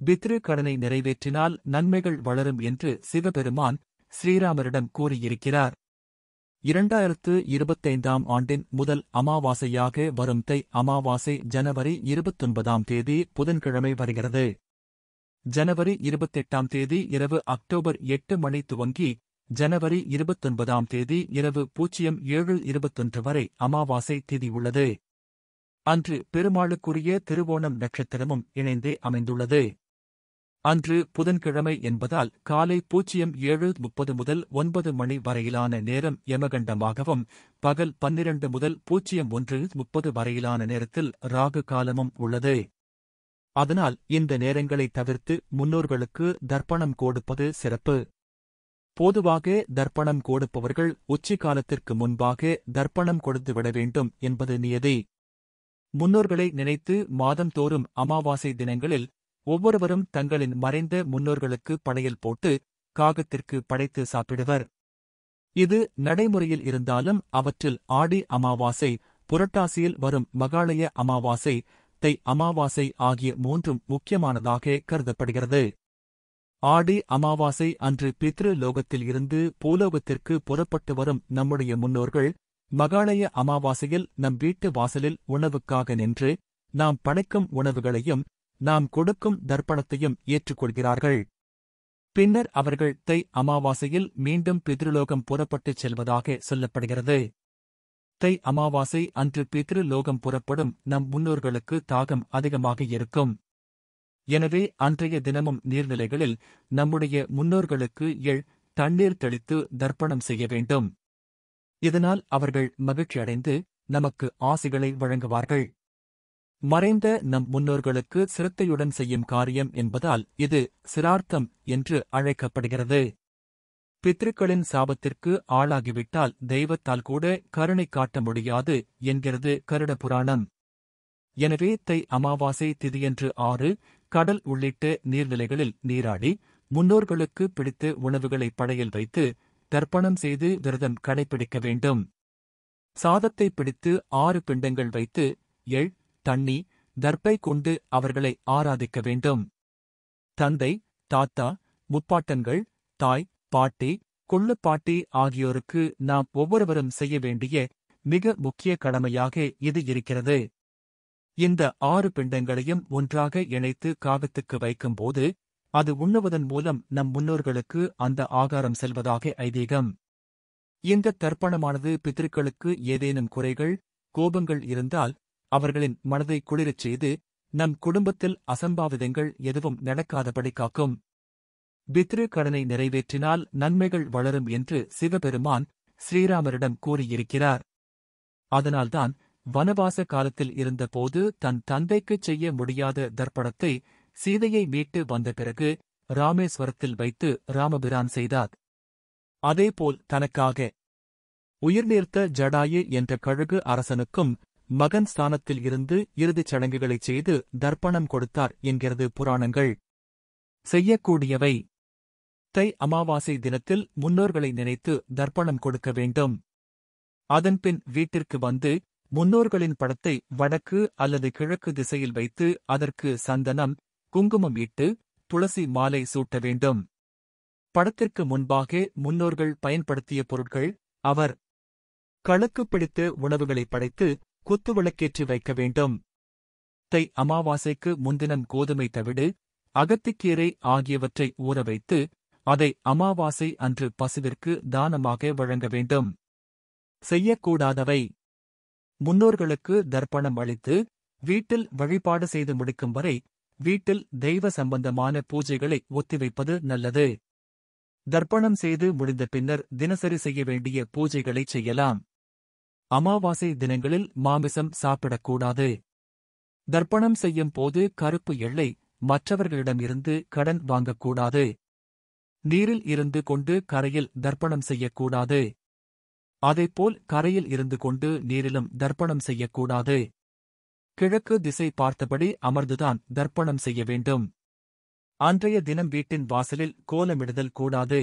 பித்ரு கடனை நிறைவேற்றினால் நன்மைகள் வளரும் என்று சிவபெருமான் ஸ்ரீராமரிடம் கூறியிருக்கிறார். 2025ஆம் ஆண்டின் முதல் அமாவாசையாக வரும் தை அமாவாசை ஜனவரி 29ஆம் தேதி புதன்கிழமை வருகிறது. ஜனவரி 28ஆம் தேதி இரவு அக்டோபர் 8 மணி துவங்கி ஜனவரி 29ஆம் தேதி இரவு 07:21 வரை அமாவாசை திதி உள்ளது. அன்று பெருமாளுக்குரிய திருவோணம் நட்சத்திரமும் இணைந்தே அமைந்துள்ளது. அன்று புதன்கிழமை என்பதால் காலை 07:30 முதல் 9 மணி வரையிலான நேரம் யமகண்டமாகவும் பகல் 12 முதல் 01:30 வரையிலான நேரத்தில் ராகு காலமும் உள்ளது. அதனால் இந்த நேரங்களை தவிர்த்து முன்னோர்களுக்கு தர்ப்பணம் கொடுப்பது சிறப்பு. பொதுவாக தர்ப்பணம் கொடுப்பவர்கள் உச்சி காலத்திற்கு முன்பாக தர்ப்பணம் கொடுத்துவிட வேண்டும் என்பது நியதி. முன்னோர்களை நினைத்து மாதந்தோறும் அமாவாசை தினங்களில் ஒவ்வொருவரும் தங்களின் மறைந்த முன்னோர்களுக்கு படையல் போட்டு காகத்திற்கு படைத்து சாப்பிடுவர். இது நடைமுறையில் இருந்தாலும் அவற்றில் ஆடி அமாவாசை, புரட்டாசியில் வரும் மகாளய அமாவாசை, தை அமாவாசை ஆகிய மூன்றும் முக்கியமானதாக கருதப்படுகிறது. ஆடி அமாவாசை அன்று பித்ரு லோகத்தில் இருந்து பூலோகத்திற்கு புறப்பட்டு வரும் நம்முடைய முன்னோர்கள் மகாளய அமாவாசையில் நம் வீட்டு வாசலில் உணவுக்காக நின்று நாம் படைக்கும் உணவுகளையும் நாம் கொடுக்கும் தர்ப்பணத்தையும் ஏற்றுக்கொள்கிறார்கள். பின்னர் அவர்கள் தை அமாவாசையில் மீண்டும் பித்ருலோகம் புறப்பட்டுச் செல்வதாக சொல்லப்படுகிறது. தை அமாவாசை அன்று பித்ருலோகம் புறப்படும் நம் முன்னோர்களுக்கு தாகம் அதிகமாக இருக்கும். எனவே அன்றைய தினமும் நீர்நிலைகளில் நம்முடைய முன்னோர்களுக்கு தண்ணீர் தெளித்து தர்ப்பணம் செய்ய வேண்டும். இதனால் அவர்கள் மகிழ்ச்சியடைந்து நமக்கு ஆசிகளை வழங்குவார்கள். மறைந்த நம் முன்னோர்களுக்கு சிரத்தையுடன் செய்யும் காரியம் என்பதால் இது சிரார்த்தம் என்று அழைக்கப்படுகிறது. பித்ருக்களின் சாபத்திற்கு ஆளாகிவிட்டால் தெய்வத்தால் கூட கருணை காட்ட முடியாது என்கிறது கருட புராணம். எனவே தை அமாவாசை திதியன்று ஆறு, கடல் உள்ளிட்ட நீர்நிலைகளில் நீராடி முன்னோர்களுக்கு பிடித்த உணவுகளை படையல் வைத்து தர்ப்பணம் செய்து விரதம் கடைபிடிக்க வேண்டும். சாதத்தை பிடித்து 6 பிண்டங்கள் வைத்து தண்ணி, தர்ப்பை கொண்டு அவர்களை ஆராதிக்க வேண்டும். தந்தை, தாத்தா, முப்பாட்டன்கள், தாய், பாட்டி, கொள்ளுப்பாட்டி ஆகியோருக்கு நாம் ஒவ்வொருவரும் செய்ய வேண்டிய மிக முக்கிய கடமையாக இது இருக்கிறது. இந்த 6 பிண்டங்களையும் ஒன்றாக இணைத்து காகத்துக்கு வைக்கும்போது அது உண்ணுவதன் மூலம் நம் முன்னோர்களுக்கு அந்த ஆகாரம் செல்வதாக ஐதீகம். இந்த தர்ப்பணமானது பித்ருக்களுக்கு ஏதேனும் குறைகள், கோபங்கள் இருந்தால் அவர்களின் மனதை குளிரச் செய்து நம் குடும்பத்தில் அசம்பாவிதங்கள் எதுவும் நடக்காதபடி காக்கும். பித்ரு கடனை நிறைவேற்றினால் நன்மைகள் வளரும் என்று சிவபெருமான் ஸ்ரீராமரிடம் கூறியிருக்கிறார். அதனால்தான் வனவாச காலத்தில் இருந்தபோது தன் தந்தைக்குச் செய்ய முடியாத தர்ப்பணத்தை சீதையை மீட்டு வந்த பிறகு ராமேஸ்வரத்தில் வைத்து ராமபிரான் செய்தார். அதேபோல் தனக்காக உயிர்நீர்த்த ஜடாயு என்ற கழுகு அரசனுக்கும் மகன் ஸ்தானத்தில் இருந்து இறுதிச் சடங்குகளைச் செய்து தர்ப்பணம் கொடுத்தார் என்கிறது புராணங்கள். செய்யக்கூடியவை: தை அமாவாசை தினத்தில் முன்னோர்களை நினைத்து தர்ப்பணம் கொடுக்க வேண்டும். அதன்பின் வீட்டிற்கு வந்து முன்னோர்களின் படத்தை வடக்கு அல்லது கிழக்கு திசையில் வைத்து அதற்கு சந்தனம், குங்குமம் இட்டு துளசி மாலை சூட்ட வேண்டும். படத்திற்கு முன்பாக முன்னோர்கள் பயன்படுத்திய பொருட்கள், அவர் களுக்கு பிடித்த உணவுகளை படைத்து குத்துவிளக்கேற்றி வைக்க வேண்டும். தை அமாவாசைக்கு முன்தினம் கோதுமை தவிடு, அகத்திக்கீரை ஆகியவற்றை ஊற வைத்து அதை அமாவாசை அன்று பசுவிற்கு தானமாக வழங்க வேண்டும். செய்யக்கூடாதவை: முன்னோர்களுக்கு தர்ப்பணம் அளித்து வீட்டில் வழிபாடு செய்து முடிக்கும் வரை வீட்டில் தெய்வ சம்பந்தமான பூஜைகளை ஒத்திவைப்பது நல்லது. தர்ப்பணம் செய்து முடிந்த பின்னர் தினசரி செய்ய வேண்டிய பூஜைகளைச் செய்யலாம். அமாவாசை தினங்களில் மாமிசம் சாப்பிடக்கூடாது. தர்ப்பணம் செய்யும் போது கருப்பு எள்ளை மற்றவர்களிடமிருந்து கடன் வாங்கக்கூடாது. நீரில் இருந்து கொண்டு கரையில் தர்ப்பணம் செய்யக்கூடாது. அதேபோல் கரையில் இருந்து கொண்டு நீரிலும் தர்ப்பணம் செய்யக்கூடாது. கிழக்கு திசை பார்த்தபடி அமர்ந்துதான் தர்ப்பணம் செய்ய வேண்டும். அன்றைய தினம் வீட்டின் வாசலில் கோலமிடுதல் கூடாது.